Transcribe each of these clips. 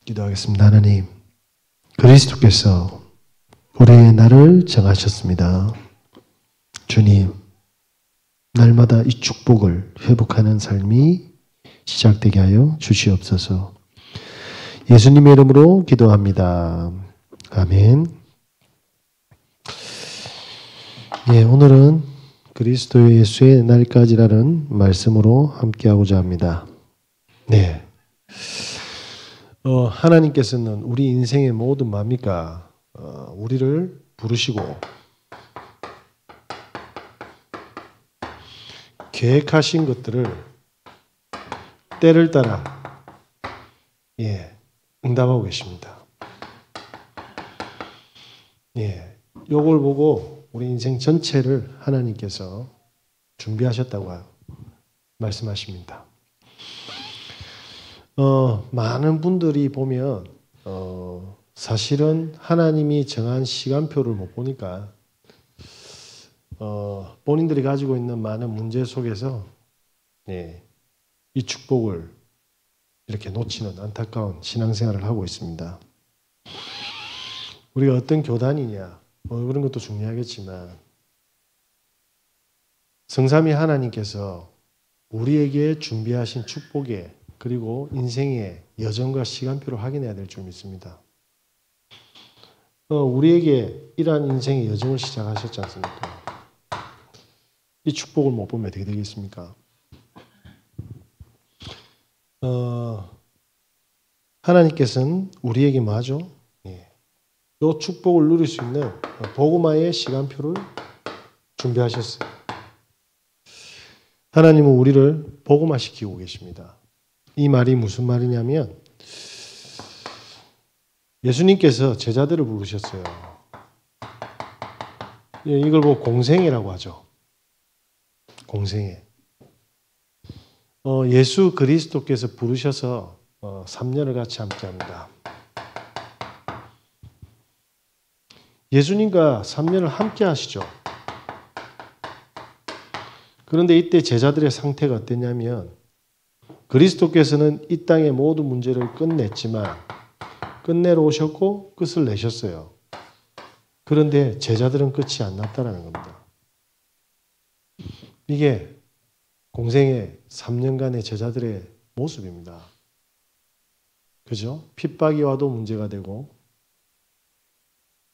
기도하겠습니다. 하나님, 그리스도께서 우리의 날을 정하셨습니다. 주님, 날마다 이 축복을 회복하는 삶이 시작되게 하여 주시옵소서. 예수님의 이름으로 기도합니다. 아멘. 오늘은 그리스도 예수의 날까지라는 말씀으로 함께하고자 합니다. 하나님께서는 우리 인생의 모든 뭡니까? 우리를 부르시고 계획하신 것들을 때를 따라 응답하고 계십니다. 요걸 보고 우리 인생 전체를 하나님께서 준비하셨다고 말씀하십니다. 많은 분들이 보면 사실은 하나님이 정한 시간표를 못 보니까 본인들이 가지고 있는 많은 문제 속에서 이 축복을 이렇게 놓치는 안타까운 신앙생활을 하고 있습니다. 우리가 어떤 교단이냐 그런 것도 중요하겠지만 성삼위 하나님께서 우리에게 준비하신 축복에 그리고 인생의 여정과 시간표를 확인해야 될 줄 믿습니다. 우리에게 이러한 인생의 여정을 시작하셨지 않습니까? 이 축복을 못 보면 어떻게 되겠습니까? 하나님께서는 우리에게 뭐하죠? 이 축복을 누릴 수 있는 복음화의 시간표를 준비하셨어요. 하나님은 우리를 복음화시키고 계십니다. 이 말이 무슨 말이냐면 예수님께서 제자들을 부르셨어요. 이걸 보고 공생애라고 하죠. 공생애. 예수 그리스도께서 부르셔서 3년을 같이 함께합니다. 예수님과 3년을 함께 하시죠. 그런데 이때 제자들의 상태가 어땠냐면 그리스도께서는 이 땅의 모든 문제를 끝냈지만 끝내러 오셨고 끝을 내셨어요. 그런데 제자들은 끝이 안 났다는 겁니다. 이게 공생의 3년간의 제자들의 모습입니다. 그죠? 핍박이 와도 문제가 되고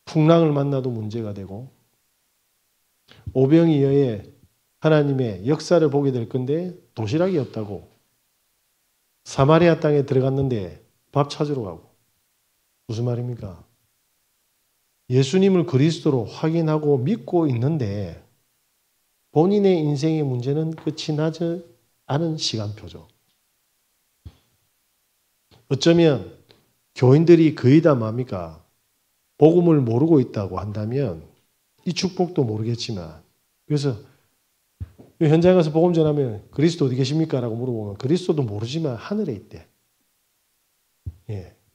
풍랑을 만나도 문제가 되고 오병이어의 하나님의 역사를 보게 될 건데 도시락이 없다고 사마리아 땅에 들어갔는데 밥 찾으러 가고 무슨 말입니까? 예수님을 그리스도로 확인하고 믿고 있는데 본인의 인생의 문제는 끝이 나지 않은 시간표죠. 어쩌면 교인들이 거의 다 뭡니까? 복음을 모르고 있다고 한다면 이 축복도 모르겠지만 그래서 현장에 가서 복음 전하면 그리스도 어디 계십니까? 라고 물어보면 그리스도도 모르지만 하늘에 있대.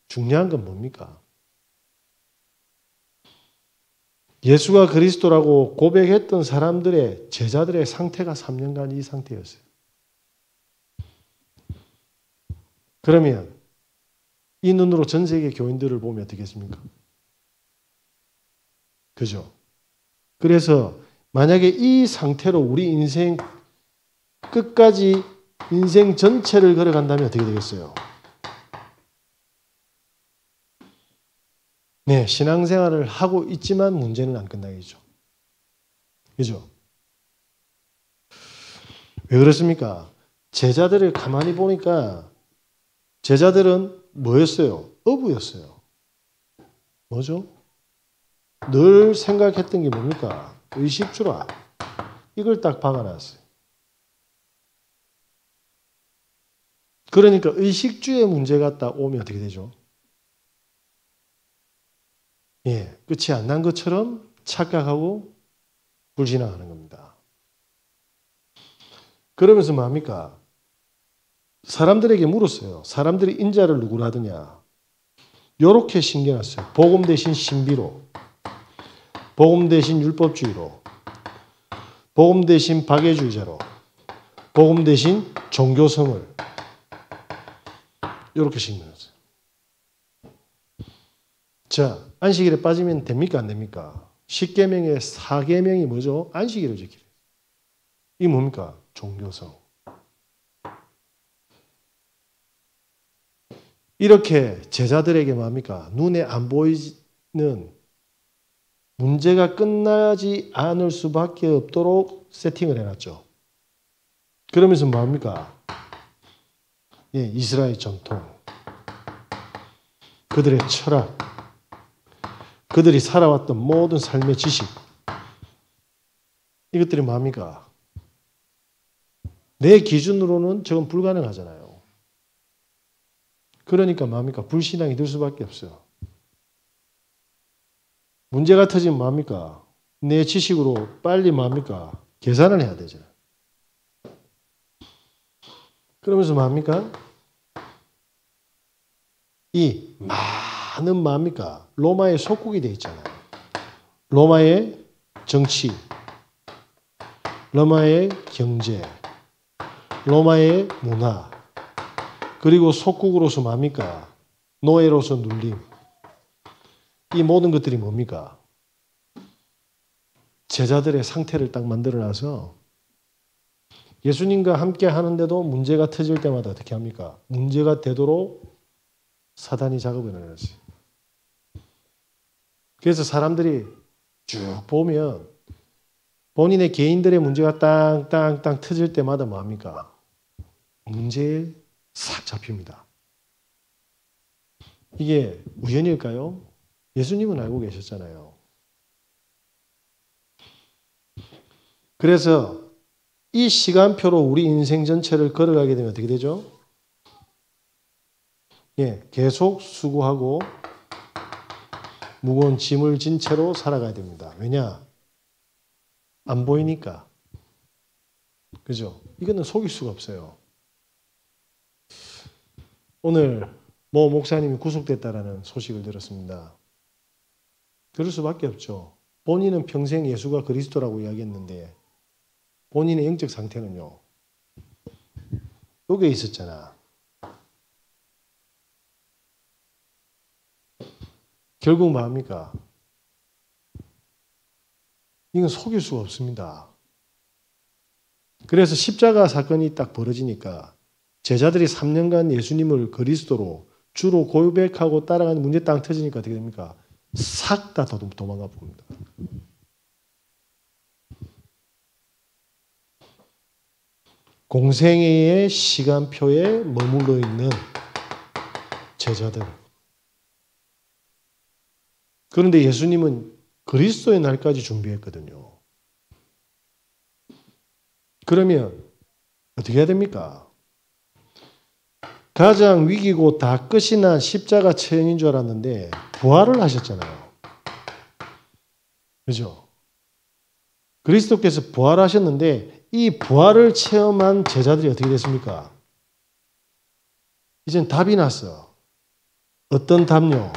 중요한 건 뭡니까? 예수가 그리스도라고 고백했던 사람들의 제자들의 상태가 3년간 이 상태였어요. 그러면 이 눈으로 전 세계 교인들을 보면 어떻겠습니까? 그죠? 그래서 만약에 이 상태로 우리 인생 끝까지 인생 전체를 걸어간다면 어떻게 되겠어요? 신앙생활을 하고 있지만 문제는 안 끝나겠죠. 그죠? 왜 그렇습니까? 제자들을 가만히 보니까 제자들은 뭐였어요? 어부였어요. 뭐죠? 늘 생각했던 게 뭡니까? 의식주라. 이걸 딱 박아놨어요. 그러니까 의식주의 문제가 딱 오면 어떻게 되죠? 끝이 안 난 것처럼 착각하고 불신앙하는 겁니다. 그러면서 뭡니까? 사람들에게 물었어요. 사람들이 인자를 누구로 하더냐? 요렇게 신겨놨어요. 복음 대신 신비로, 복음 대신 율법주의로, 복음 대신 박애주의자로, 복음 대신 종교성을 이렇게 신겨놨어요. 자, 안식일에 빠지면 됩니까? 안 됩니까? 10계명의 4계명이 뭐죠? 안식일을 지키래. 이게 뭡니까? 종교성. 이렇게 제자들에게 뭡니까? 눈에 안 보이는 문제가 끝나지 않을 수밖에 없도록 세팅을 해놨죠. 그러면서 뭡니까? 예, 이스라엘 전통, 그들의 철학, 그들이 살아왔던 모든 삶의 지식, 이것들이 뭡니까? 내 기준으로는 저건 불가능하잖아요. 그러니까 뭡니까? 불신앙이 들 수밖에 없어요. 문제가 터지면 뭡니까? 내 지식으로 빨리 뭡니까? 계산을 해야 되죠. 그러면서 뭡니까? 이 많은 뭡니까? 로마의 속국이 되어 있잖아요. 로마의 정치, 로마의 경제, 로마의 문화, 그리고 속국으로서 뭡니까? 노예로서 눌림. 이 모든 것들이 뭡니까? 제자들의 상태를 딱 만들어놔서 예수님과 함께 하는데도 문제가 터질 때마다 어떻게 합니까? 문제가 되도록 사단이 작업을 해놨어요. 그래서 사람들이 쭉 보면 본인의 개인들의 문제가 땅땅땅 터질 때마다 뭡니까? 문제에 싹 잡힙니다. 이게 우연일까요? 예수님은 알고 계셨잖아요. 그래서 이 시간표로 우리 인생 전체를 걸어가게 되면 어떻게 되죠? 예, 계속 수고하고 무거운 짐을 진 채로 살아가야 됩니다. 왜냐? 안 보이니까. 그죠? 이거는 속일 수가 없어요. 오늘 모 목사님이 구속됐다라는 소식을 들었습니다. 그럴 수밖에 없죠. 본인은 평생 예수가 그리스도라고 이야기했는데 본인의 영적 상태는요. 여기에 있었잖아. 결국 뭡니까? 이건 속일 수가 없습니다. 그래서 십자가 사건이 딱 벌어지니까 제자들이 3년간 예수님을 그리스도로 주로 고백하고 따라가는 문제 땅 터지니까 어떻게 됩니까? 싹 다 도망가 봅니다. 공생애의 시간표에 머물러 있는 제자들. 그런데 예수님은 그리스도의 날까지 준비했거든요. 그러면 어떻게 해야 됩니까? 가장 위기고 다 끝이 난 십자가 체험인 줄 알았는데 부활을 하셨잖아요. 그죠? 그리스도께서 부활하셨는데 이 부활을 체험한 제자들이 어떻게 됐습니까? 이젠 답이 났어. 어떤 답요?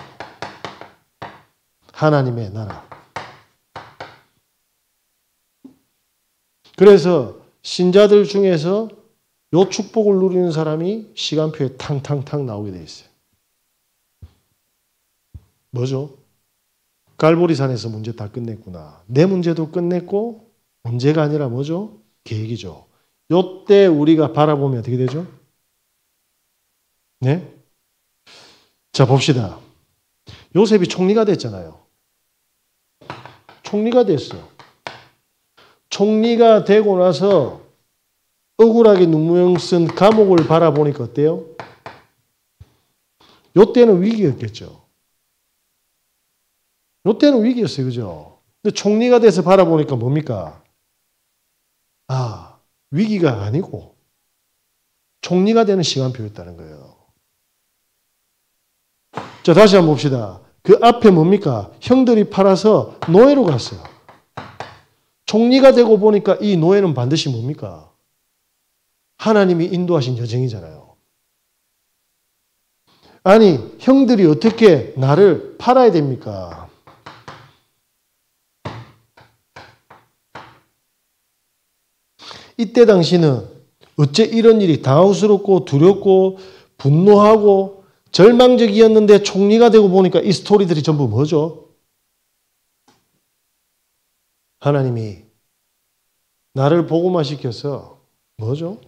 하나님의 나라. 그래서 신자들 중에서 요 축복을 누리는 사람이 시간표에 탕탕탕 나오게 돼 있어요. 뭐죠? 갈보리산에서 문제 다 끝냈구나. 내 문제도 끝냈고 문제가 아니라 뭐죠? 계획이죠. 요때 우리가 바라보면 어떻게 되죠? 네? 자, 봅시다. 요셉이 총리가 됐잖아요. 총리가 됐어. 총리가 되고 나서 억울하게 눈물 쓴 감옥을 바라보니까 어때요? 요때는 위기였겠죠. 요때는 위기였어요. 그죠? 근데 총리가 돼서 바라보니까 뭡니까? 아, 위기가 아니고 총리가 되는 시간표였다는 거예요. 자, 다시 한번 봅시다. 그 앞에 뭡니까? 형들이 팔아서 노예로 갔어요. 총리가 되고 보니까 이 노예는 반드시 뭡니까? 하나님이 인도하신 여정이잖아요. 아니, 형들이 어떻게 나를 팔아야 됩니까? 이때 당시는 어째 이런 일이 당황스럽고 두렵고 분노하고 절망적이었는데 총리가 되고 보니까 이 스토리들이 전부 뭐죠? 하나님이 나를 복음화시켜서 뭐죠?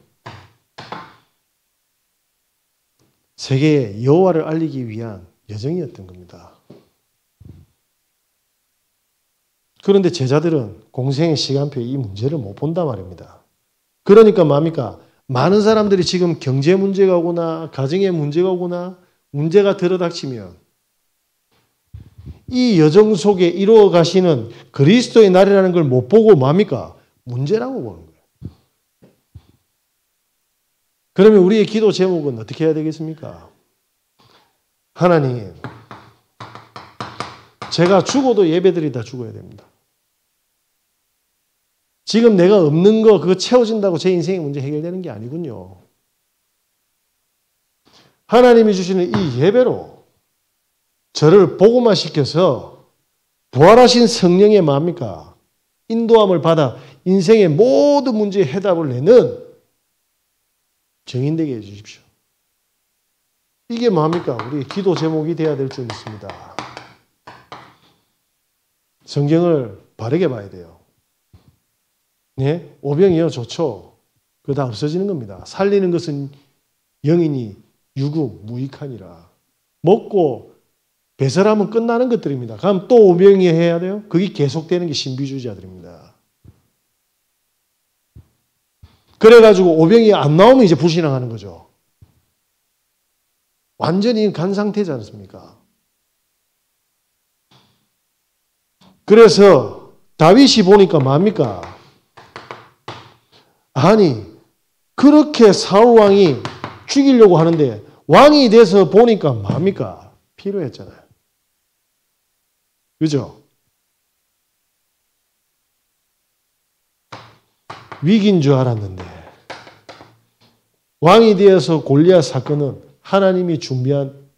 세계에 여호와를 알리기 위한 여정이었던 겁니다. 그런데 제자들은 공생의 시간표에 이 문제를 못 본단 말입니다. 그러니까 뭡니까? 많은 사람들이 지금 경제 문제가 오거나 가정의 문제가 오거나 문제가 들어닥치면 이 여정 속에 이루어 가시는 그리스도의 날이라는 걸 못 보고 뭡니까? 문제라고 보는 거예요. 그러면 우리의 기도 제목은 어떻게 해야 되겠습니까? 하나님, 제가 죽어도 예배드리다 죽어야 됩니다. 지금 내가 없는 거 그거 채워진다고 제 인생의 문제 해결되는 게 아니군요. 하나님이 주시는 이 예배로 저를 복음화시켜서 부활하신 성령의 뭡니까? 인도함을 받아 인생의 모든 문제에 해답을 내는 증인되게 해주십시오. 이게 뭡니까? 우리 기도 제목이 돼야 될 줄 믿습니다. 성경을 바르게 봐야 돼요. 네? 오병이어 좋죠. 그거 다 없어지는 겁니다. 살리는 것은 영이니 유구 무익하니라. 먹고 배설하면 끝나는 것들입니다. 그럼 또 오병이어 해야 돼요? 그게 계속되는 게 신비주의자들입니다. 그래가지고 오병이어 안 나오면 이제 불신앙하는 거죠. 완전히 간 상태지 않습니까? 그래서 다윗이 보니까 뭡니까? 아니 그렇게 사울왕이 죽이려고 하는데 왕이 돼서 보니까 뭡니까? 필요했잖아요. 그죠? 위기인 줄 알았는데 왕이 되어서 골리앗 사건은 하나님이 준비한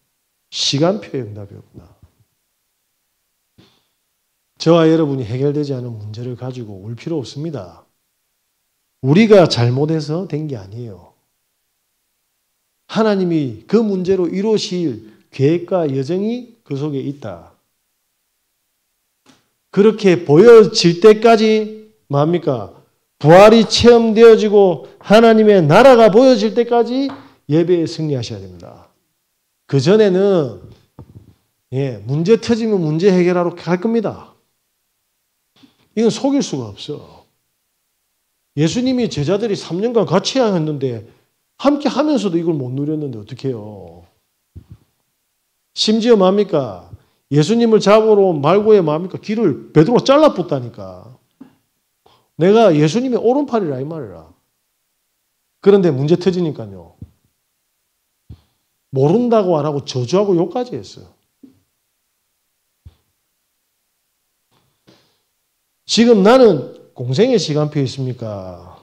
시간표의 응답이었구나. 저와 여러분이 해결되지 않은 문제를 가지고 울 필요 없습니다. 우리가 잘못해서 된 게 아니에요. 하나님이 그 문제로 이루실 계획과 여정이 그 속에 있다. 그렇게 보여질 때까지 뭡니까? 부활이 체험되어지고 하나님의 나라가 보여질 때까지 예배에 승리하셔야 됩니다. 그전에는 문제 터지면 문제 해결하러 갈 겁니다. 이건 속일 수가 없어. 예수님이 제자들이 3년간 같이 했는데 함께 하면서도 이걸 못 누렸는데 어떻게 해요? 심지어 뭡니까? 예수님을 잡으러 말고에 뭡니까? 길을 베드로가 잘라붙다니까. 내가 예수님의 오른팔이라 이 말이라. 그런데 문제 터지니까요. 모른다고 안 하고 저주하고 욕까지 했어요. 지금 나는 공생의 시간표에 있습니까?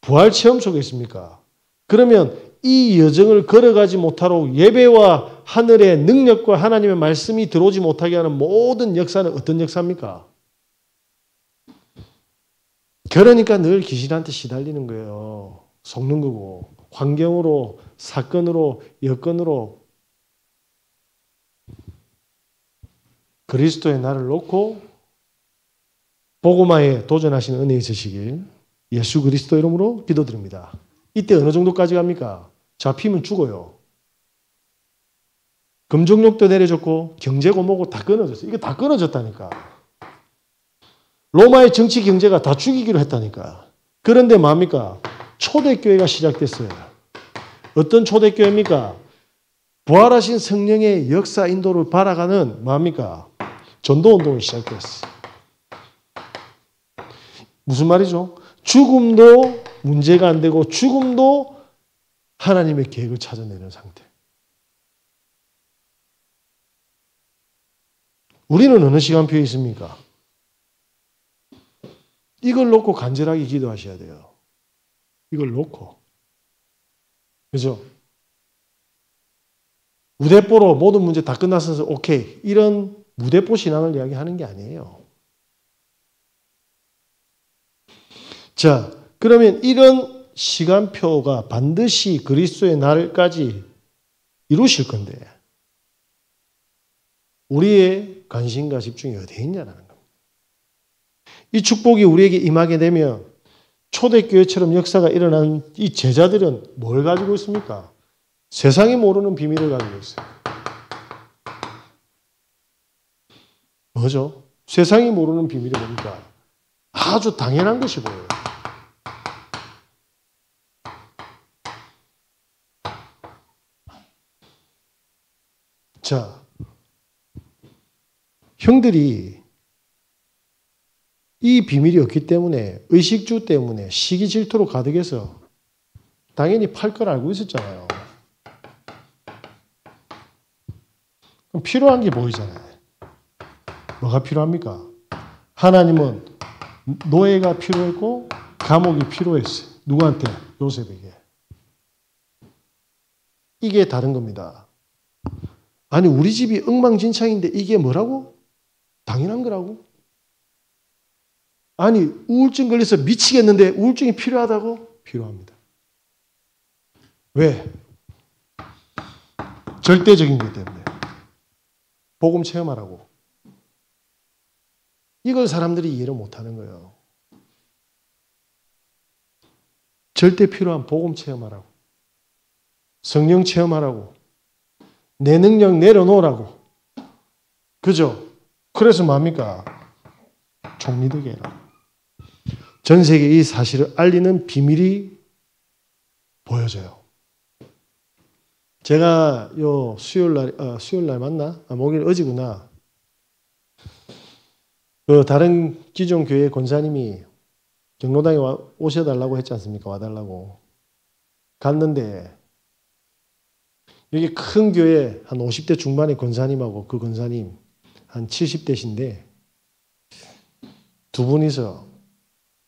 부활 체험 속에 있습니까? 그러면 이 여정을 걸어가지 못하도록 예배와 하늘의 능력과 하나님의 말씀이 들어오지 못하게 하는 모든 역사는 어떤 역사입니까? 그러니까 늘 귀신한테 시달리는 거예요. 속는 거고. 환경으로, 사건으로, 여건으로 그리스도의 날을 놓고 복음화에 도전하시는 은혜 있으시길 예수 그리스도 이름으로 기도드립니다. 이때 어느 정도까지 갑니까? 잡히면 죽어요. 금종력도 내려졌고 경제고 뭐고 다 끊어졌어요. 이거 다 끊어졌다니까. 로마의 정치 경제가 다 죽이기로 했다니까. 그런데 뭡니까? 초대교회가 시작됐어요. 어떤 초대교회입니까? 부활하신 성령의 역사 인도를 바라가는 뭡니까? 전도운동이 시작됐어요. 무슨 말이죠? 죽음도 문제가 안 되고 죽음도 하나님의 계획을 찾아내는 상태. 우리는 어느 시간표에 있습니까? 이걸 놓고 간절하게 기도하셔야 돼요. 이걸 놓고. 그죠? 무대뽀로 모든 문제 다 끝났어서 오케이. 이런 무대뽀 신앙을 이야기하는 게 아니에요. 자, 그러면 이런 시간표가 반드시 그리스도의 날까지 이루실 건데 우리의 관심과 집중이 어디에 있냐는 겁니다. 이 축복이 우리에게 임하게 되면 초대교회처럼 역사가 일어난 이 제자들은 뭘 가지고 있습니까? 세상이 모르는 비밀을 가지고 있어요. 뭐죠? 세상이 모르는 비밀이 뭡니까? 아주 당연한 것이 보여요. 자, 형들이 이 비밀이 없기 때문에 의식주 때문에 시기 질투로 가득해서 당연히 팔 걸 알고 있었잖아요. 그럼 필요한 게 보이잖아요. 뭐가 필요합니까? 하나님은 노예가 필요했고 감옥이 필요했어요. 누구한테? 요셉에게. 이게 다른 겁니다. 아니 우리 집이 엉망진창인데 이게 뭐라고? 당연한 거라고? 아니 우울증 걸려서 미치겠는데 우울증이 필요하다고? 필요합니다. 왜? 절대적인 것 때문에. 복음 체험하라고. 이걸 사람들이 이해를 못하는 거예요. 절대 필요한 복음 체험하라고. 성령 체험하라고. 내 능력 내려놓으라고. 그죠? 그래서 뭡니까? 총리되게 해라. 전 세계에 이 사실을 알리는 비밀이 보여져요. 제가 요 수요일 날 맞나? 목요일 어제구나. 다른 기존 교회 권사님이 경로당에 오셔달라고 했지 않습니까? 와달라고. 갔는데 여기 큰 교회 한 50대 중반의 권사님하고 그 권사님 한 70대신데 두 분이서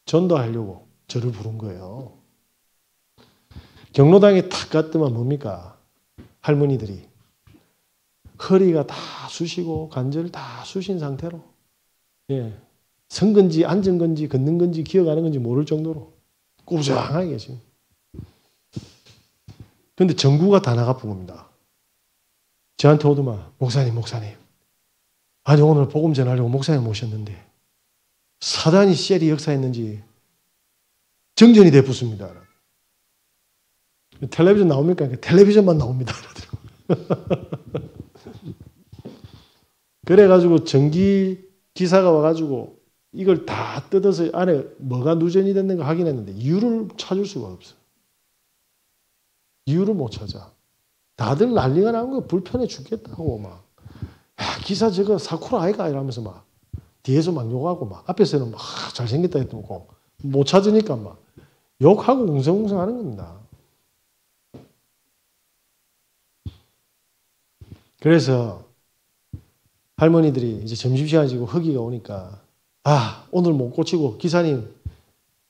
전도하려고 저를 부른 거예요. 경로당에 탁 갔더만 뭡니까? 할머니들이 허리가 다 쑤시고 관절 다 쑤신 상태로 예, 선 건지 앉은 건지 걷는 건지 기어가는 건지 모를 정도로 꾸부정하게 계신. 그런데 전구가 다 나가쁜 겁니다. 저한테 오더만 목사님 아니 오늘 복음 전하려고 목사님 모셨는데 사단이 셀이 역사했는지 정전이 되었습니다. 텔레비전 나옵니까? 텔레비전만 나옵니다. 그래가지고 전기 기사가 와가지고 이걸 다 뜯어서 안에 뭐가 누전이 됐는가 확인했는데 이유를 찾을 수가 없어요. 이유를 못 찾아. 다들 난리가 나는 거야. 불편해 죽겠다고 막. 야, 기사 저거 사쿠라 아이가 이러면서 막 뒤에서 막 욕하고 막 앞에서는 막 잘생겼다 했고 못 찾으니까 막 욕하고 웅성웅성 하는 겁니다. 그래서 할머니들이 이제 점심시간 지고 허기가 오니까 오늘 못 고치고 기사님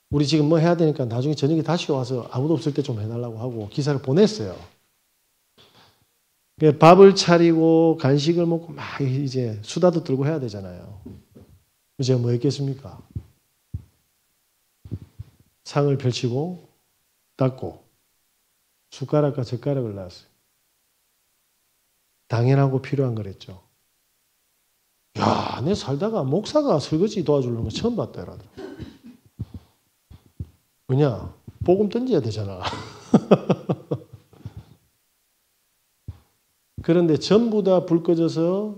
우리 지금 뭐 해야 되니까 나중에 저녁에 다시 와서 아무도 없을 때 좀 해달라고 하고 기사를 보냈어요. 밥을 차리고 간식을 먹고 막 이제 수다도 들고 해야 되잖아요. 제가 뭐 했겠습니까? 상을 펼치고 닦고 숟가락과 젓가락을 놨어요. 당연하고 필요한 거랬죠. 야, 내 살다가 목사가 설거지 도와주는 거 처음 봤다 이러더라고. 왜냐? 복음 던져야 되잖아. 그런데 전부 다 불 꺼져서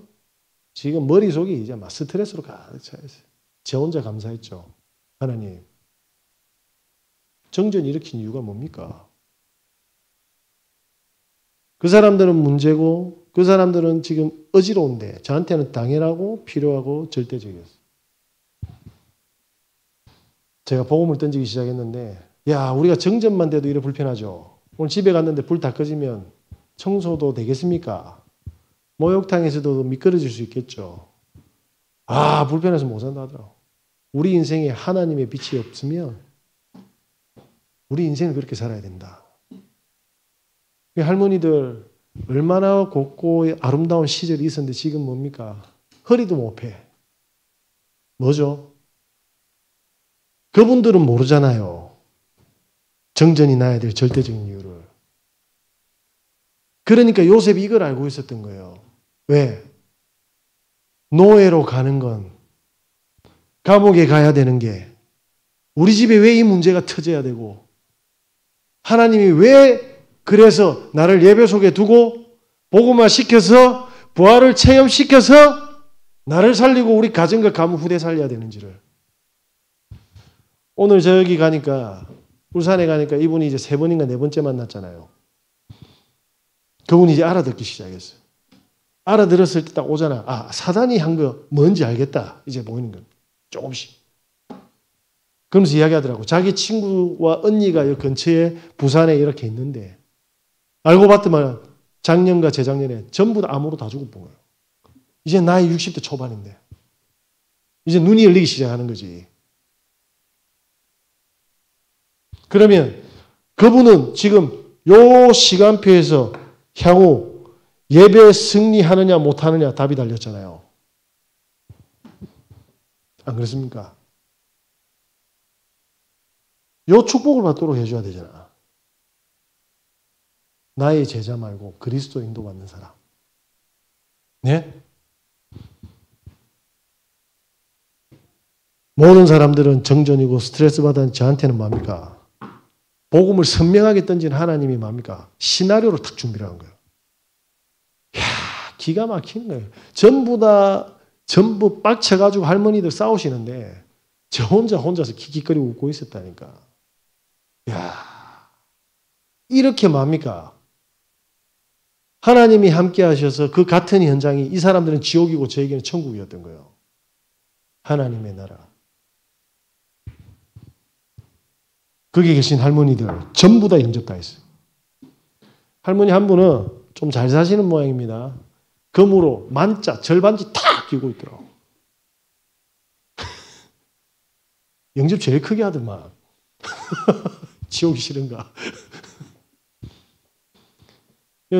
지금 머릿속이 이제 막 스트레스로 가득 차 있어요. 제 혼자 감사했죠. 하나님, 정전 일으킨 이유가 뭡니까? 그 사람들은 문제고 그 사람들은 지금 어지러운데 저한테는 당연하고 필요하고 절대적이었어요. 제가 복음을 던지기 시작했는데 야, 우리가 정전만 돼도 이래 불편하죠. 오늘 집에 갔는데 불 다 꺼지면 청소도 되겠습니까? 목욕탕에서도 미끄러질 수 있겠죠. 불편해서 못 산다 하더라고. 우리 인생에 하나님의 빛이 없으면 우리 인생을 그렇게 살아야 된다. 할머니들 얼마나 곱고 아름다운 시절이 있었는데 지금 뭡니까? 허리도 못 펴. 뭐죠? 그분들은 모르잖아요. 정전이 나야 될 절대적인 이유를. 그러니까 요셉이 이걸 알고 있었던 거예요. 왜? 노예로 가는 건, 감옥에 가야 되는 게, 우리 집에 왜 이 문제가 터져야 되고, 하나님이 왜 그래서 나를 예배 속에 두고 복음화 시켜서 부활을 체험시켜서 나를 살리고 우리 가정과 가문 후대 살려야 되는지를. 오늘 저기 가니까, 울산에 가니까 이분이 이제 3번인가 4번째 만났잖아요. 그분이 이제 알아듣기 시작했어요. 알아들었을 때 딱 오잖아. 아, 사단이 한 거 뭔지 알겠다. 이제 보이는 거예요. 조금씩. 그러면서 이야기하더라고. 자기 친구와 언니가 이 근처에 부산에 이렇게 있는데 알고 봤더만 작년과 재작년에 전부 다 암으로 다 죽어본 거예요. 이제 나이 60대 초반인데 이제 눈이 열리기 시작하는 거지. 그러면 그분은 지금 요 시간표에서 향후 예배 승리하느냐 못하느냐 답이 달렸잖아요. 안 그렇습니까? 요 축복을 받도록 해줘야 되잖아. 나의 제자 말고 그리스도 인도받는 사람. 네? 모든 사람들은 정전이고 스트레스 받은 저한테는 뭡니까? 복음을 선명하게 던진 하나님이 뭡니까? 시나리오를 탁 준비를 한 거예요. 이야, 기가 막힌 거예요. 전부 빡쳐가지고 할머니들 싸우시는데 저 혼자서 킥킥거리고 웃고 있었다니까. 이야, 이렇게 뭡니까? 하나님이 함께 하셔서 그 같은 현장이 이 사람들은 지옥이고 저에게는 천국이었던 거예요. 하나님의 나라. 거기 계신 할머니들 전부 다 영접 다 했어요. 할머니 한 분은 좀 잘 사시는 모양입니다. 금으로 만자, 절반지 탁 끼고 있더라고. 영접 제일 크게 하더만. 지옥이 싫은가.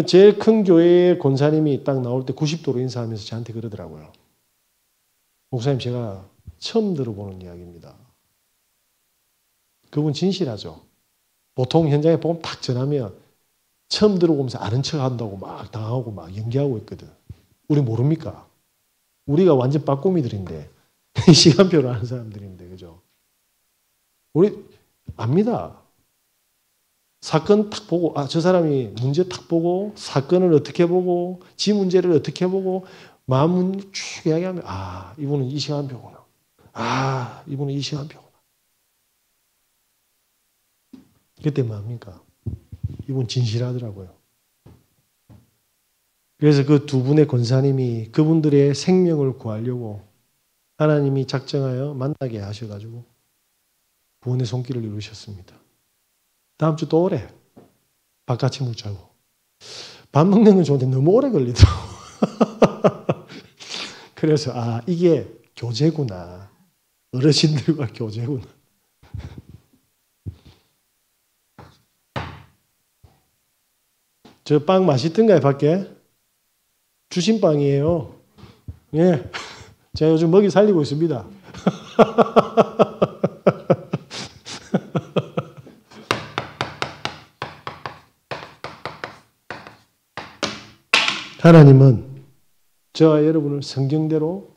제일 큰 교회의 권사님이 딱 나올 때 90도로 인사하면서 저한테 그러더라고요. 목사님, 제가 처음 들어보는 이야기입니다. 그분 진실하죠. 보통 현장에 보면 딱 전하면 처음 들어보면서 아는 척 한다고 막 당하고 막 연기하고 있거든. 우리 모릅니까? 우리가 완전 빠꼬미들인데 시간표를 아는 사람들인데, 그죠? 우리 압니다. 사건 탁 보고, 아, 저 사람이 문제 탁 보고, 사건을 어떻게 보고, 지 문제를 어떻게 보고, 마음 쭉 이야기하면, 아, 이분은 이 시간표구나. 아, 이분은 이 시간표구나. 그때 뭡니까? 이분 진실하더라고요. 그래서 그 두 분의 권사님이 그분들의 생명을 구하려고 하나님이 작정하여 만나게 하셔가지고 구원의 손길을 이루셨습니다. 다음 주 또 오래 바깥에 묻자고. 밥 먹는 건 좋은데 너무 오래 걸리더라고. 그래서 아, 이게 교제구나. 어르신들과 교제구나. 저 빵 맛있던가요, 밖에? 주신 빵이에요. 예. 제가 요즘 먹이 살리고 있습니다. 하나님은 저와 여러분을 성경대로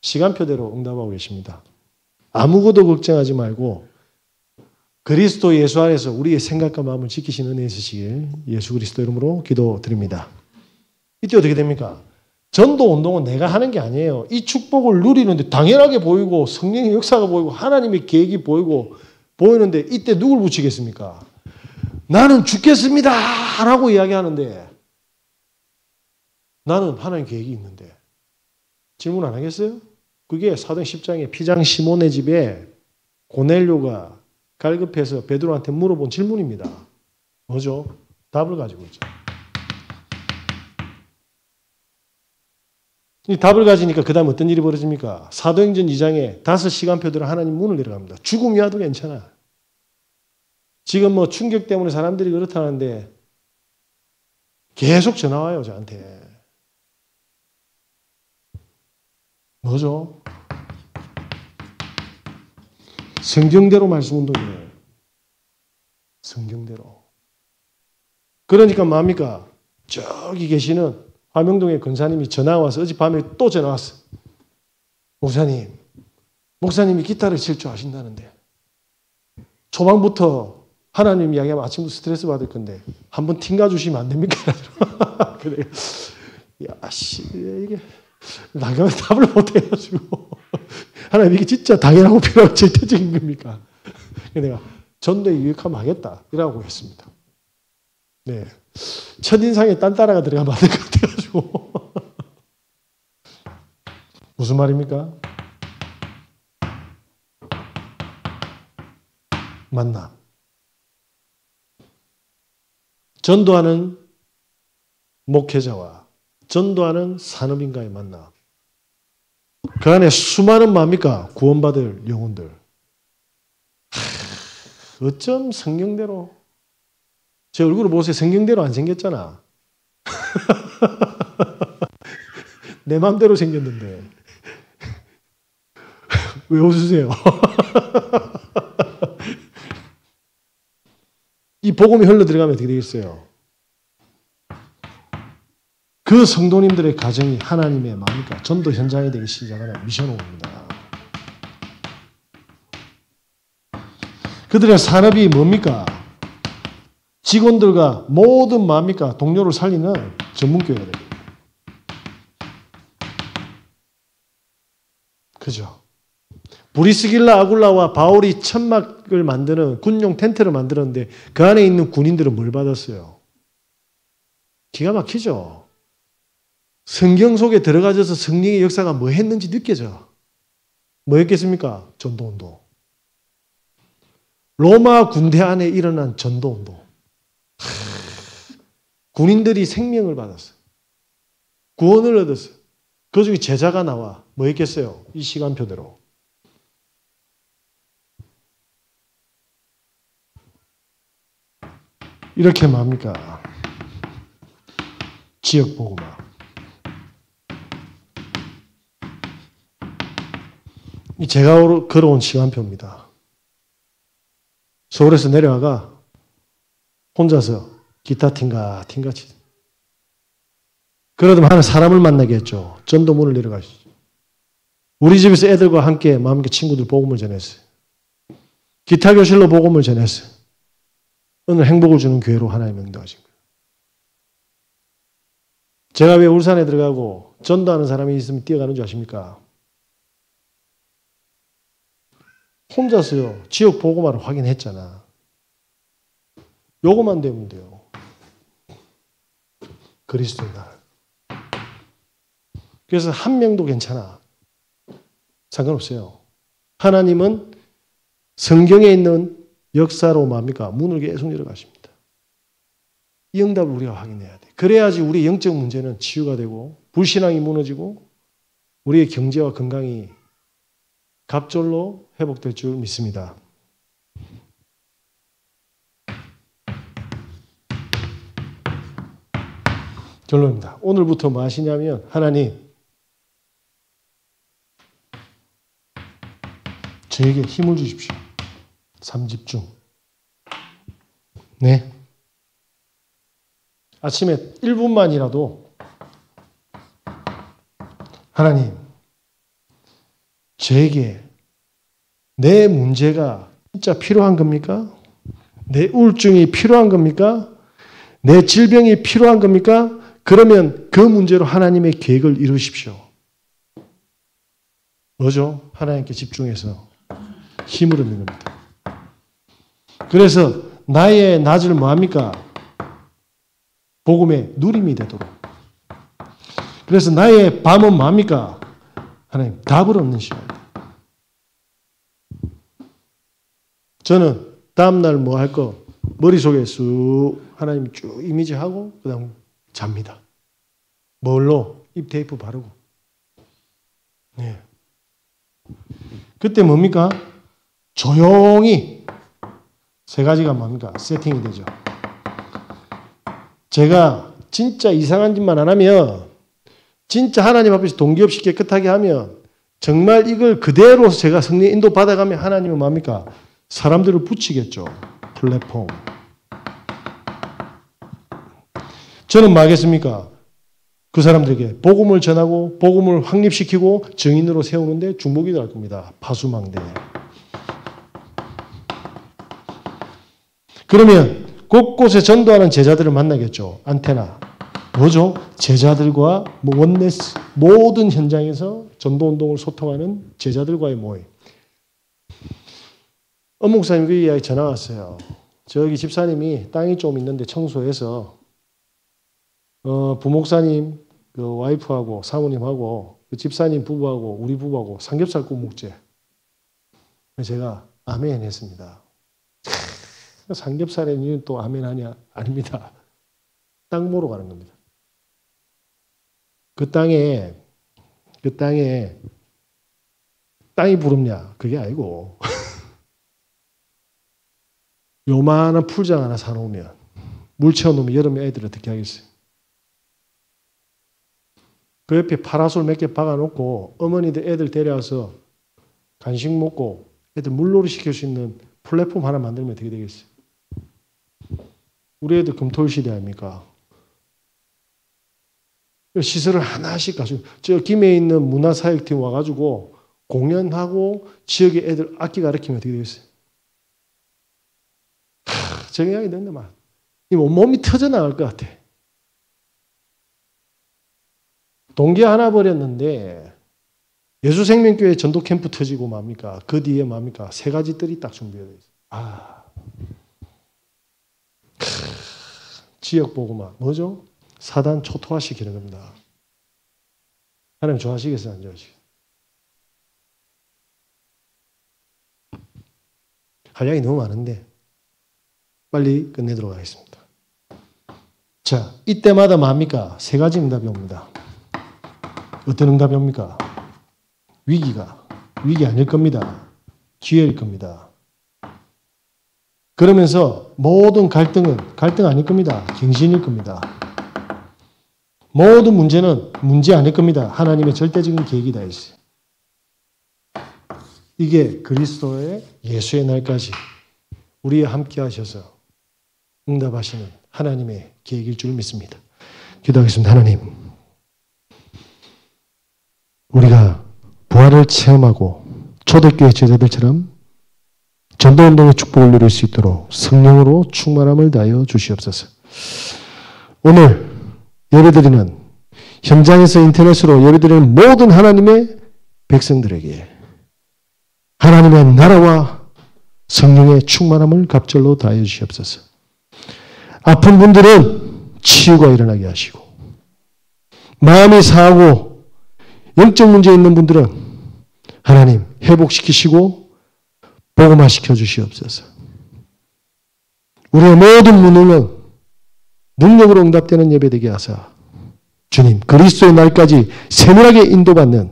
시간표대로 응답하고 계십니다. 아무것도 걱정하지 말고 그리스도 예수 안에서 우리의 생각과 마음을 지키시는 은혜 있으시길 예수 그리스도 이름으로 기도드립니다. 이때 어떻게 됩니까? 전도 운동은 내가 하는 게 아니에요. 이 축복을 누리는데 당연하게 보이고 성령의 역사가 보이고 하나님의 계획이 보이는데 이때 누굴 붙이겠습니까? 나는 죽겠습니다 라고 이야기하는데 나는 하나님 계획이 있는데 질문 안 하겠어요? 그게 사도행 10장에 피장 시몬의 집에 고넬료가 갈급해서 베드로한테 물어본 질문입니다. 뭐죠? 답을 가지고 있죠. 이 답을 가지니까 그 다음 어떤 일이 벌어집니까? 사도행전 2장에 5시간표대로 하나님 문을 내려갑니다. 죽음이 와도 괜찮아. 지금 뭐 충격 때문에 사람들이 그렇다는데 계속 전화 와요, 저한테. 뭐죠? 성경대로 말씀 운동이에요. 성경대로. 그러니까 뭡니까? 저기 계시는 화명동의 권사님이 전화가 와서 어젯밤에 또 전화 왔어. 목사님이 기타를 칠 줄 아신다는데 초반부터 하나님 이야기하면 아침부터 스트레스 받을 건데 한번 튕가 주시면 안 됩니까? 그래. 이게 나가 답을 못 해가지고 하나님 이게 진짜 당연하고 필요하고 절대적인 겁니까? 내가 전도에 유익하면 하겠다 이라고 했습니다. 네, 첫인상에 딴 따라가 들어가면 안 될 것 같아가지고 무슨 말입니까? 만남. 전도하는 목회자와 전도하는 산업인과의 만남. 그 안에 수많은 뭡니까? 구원받을 영혼들. 어쩜 성경대로 제 얼굴을 보세요. 성경대로 안 생겼잖아. 내 마음대로 생겼는데 왜 웃으세요? 이 복음이 흘러 들어가면 어떻게 되겠어요? 그 성도님들의 가정이 하나님의 뭡니까? 전도 현장이 되기 시작하는 미션홈입니다. 그들의 산업이 뭡니까? 직원들과 모든 뭡니까? 동료를 살리는 전문교회가 됩니다. 그죠? 브리스길라 아굴라와 바울이 천막을 만드는 군용 텐트를 만들었는데 그 안에 있는 군인들은 뭘 받았어요? 기가 막히죠? 성경 속에 들어가져서 성령의 역사가 뭐 했는지 느껴져. 뭐 했겠습니까? 전도운동. 로마 군대 안에 일어난 전도운동. 군인들이 생명을 받았어요. 구원을 얻었어요. 그 중에 제자가 나와. 뭐 했겠어요? 이 시간표대로. 이렇게 뭡니까? 지역 복음화. 이 제가 걸어온 시간표입니다. 서울에서 내려와가 혼자서 기타 팅가 치. 그러다 하는 사람을 만나겠죠. 전도문을 내려가시죠. 우리 집에서 애들과 함께 마음껏 친구들 복음을 전했어요. 기타 교실로 복음을 전했어요. 오늘 행복을 주는 교회로 하나님 인도하신 거예요. 제가 왜 울산에 들어가고 전도하는 사람이 있으면 뛰어가는 줄 아십니까? 혼자서요. 지역 복음화를 확인했잖아. 요거만 되면 돼요. 그리스도의 날. 그래서 한 명도 괜찮아. 상관없어요. 하나님은 성경에 있는 역사로 뭡니까? 문을 계속 열어가십니다. 이 응답을 우리가 확인해야 돼. 그래야지 우리 영적 문제는 치유가 되고 불신앙이 무너지고 우리의 경제와 건강이 갑절로 회복될 줄 믿습니다. 결론입니다. 오늘부터 뭐 하시냐면 하나님 저에게 힘을 주십시오. 3집중. 네. 아침에 1분만이라도 하나님 저에게 내 문제가 진짜 필요한 겁니까? 내 우울증이 필요한 겁니까? 내 질병이 필요한 겁니까? 그러면 그 문제로 하나님의 계획을 이루십시오. 뭐죠? 하나님께 집중해서 힘을 얻는 겁니다. 그래서 나의 낮을 뭐합니까? 복음의 누림이 되도록. 그래서 나의 밤은 뭐합니까? 하나님 답을 얻는 시간입니다. 저는 다음날 뭐 할 거 머릿속에 쑥 하나님 쭉 이미지하고 그 다음 잡니다. 뭘로? 입 테이프 바르고. 네. 그때 뭡니까? 조용히 세 가지가 뭡니까? 세팅이 되죠. 제가 진짜 이상한 짓만 안 하면 진짜 하나님 앞에서 동기 없이 깨끗하게 하면 정말 이걸 그대로 제가 성령 인도 받아가면 하나님은 뭡니까? 사람들을 붙이겠죠. 플랫폼. 저는 뭐 하겠습니까? 그 사람들에게 복음을 전하고 복음을 확립시키고 증인으로 세우는데 중복이 될 겁니다. 파수망대. 그러면 곳곳에 전도하는 제자들을 만나겠죠. 안테나. 뭐죠? 제자들과 원네스 모든 현장에서 전도운동을 소통하는 제자들과의 모임. 목사님 그 이야기 전화 왔어요. 저기 집사님이 땅이 좀 있는데 청소해서 부목사님 그 와이프하고 사모님하고 그 집사님 부부하고 우리 부부하고 삼겹살 구워 먹재. 제가 아멘 했습니다. 삼겹살의 이유는 또 아멘 하냐? 아닙니다. 땅 보러 가는 겁니다. 그 땅이 부럽냐? 그게 아니고 요만한 풀장 하나 사놓으면 물 채워놓으면 여름에 애들 어떻게 하겠어요? 그 옆에 파라솔 몇 개 박아놓고 어머니들 애들 데려와서 간식 먹고 애들 물놀이 시킬 수 있는 플랫폼 하나 만들면 어떻게 되겠어요? 우리 애들 금토일 시대 아닙니까? 시설을 하나씩 가지고 저 김해에 있는 문화사역팀 와가지고 공연하고 지역의 애들 악기 가르치면 어떻게 되겠어요? 정의하게 된다 말. 몸이 터져 나갈 것 같아. 동기 하나 버렸는데 예수생명교회 전도 캠프 터지고 뭡니까? 그 뒤에 뭡니까? 세 가지 뜰이 딱 준비되어 있어요. 지역 보고만 뭐죠? 사단 초토화시키는 겁니다. 하나님 좋아하시겠어요? 안 좋아하시겠어요? 할 이야기 너무 많은데 빨리 끝내도록 하겠습니다. 자, 이때마다 뭡니까? 세 가지 응답이 옵니다. 어떤 응답이 옵니까? 위기 아닐 겁니다. 기회일 겁니다. 그러면서 모든 갈등은 갈등 아닐 겁니다. 갱신일 겁니다. 모든 문제는 문제 아닐 겁니다. 하나님의 절대적인 계획이 다 있어요. 이게 그리스도의 예수의 날까지 우리와 함께 하셔서 응답하시는 하나님의 계획일 줄 믿습니다. 기도하겠습니다. 하나님, 우리가 부활을 체험하고 초대교회 제자들처럼 전도운동의 축복을 누릴 수 있도록 성령으로 충만함을 다하여 주시옵소서. 오늘 예배드리는 현장에서 인터넷으로 예배드리는 모든 하나님의 백성들에게 하나님의 나라와 성령의 충만함을 갑절로 다하여 주시옵소서. 아픈 분들은 치유가 일어나게 하시고 마음이 상하고 영적 문제 있는 분들은 하나님 회복시키시고 복음화시켜 주시옵소서. 우리의 모든 문제는 능력으로 응답되는 예배되게 하사 주님 그리스도의 날까지 세밀하게 인도받는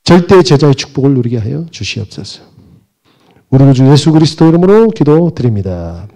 절대 제자의 축복을 누리게 하여 주시옵소서. 우리 주 예수 그리스도 이름으로 기도드립니다.